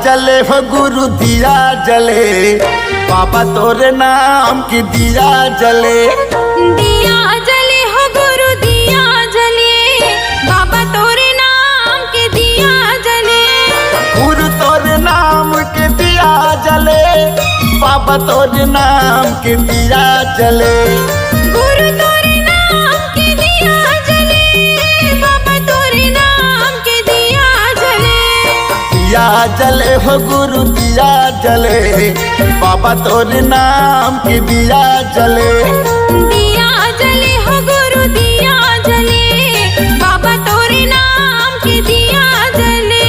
जले हो गुरु दिया जले, बाबा तोरे नाम की दिया जले। दिया जले हो गुरु दिया जले, बाबा तोरे नाम के दिया जले। गुरु तोरे नाम के दिया जले, बाबा तोरे नाम के दिया जले। गुरु तोरे नाम के दिया जले, बाबा तोरे नाम के दिया जले। दिया जले हो गुरु दिया जले, बाबा तोरे नाम के दिया जले। दिया जले हो गुरु दिया जले, बाबा तोरे नाम के दिया जले।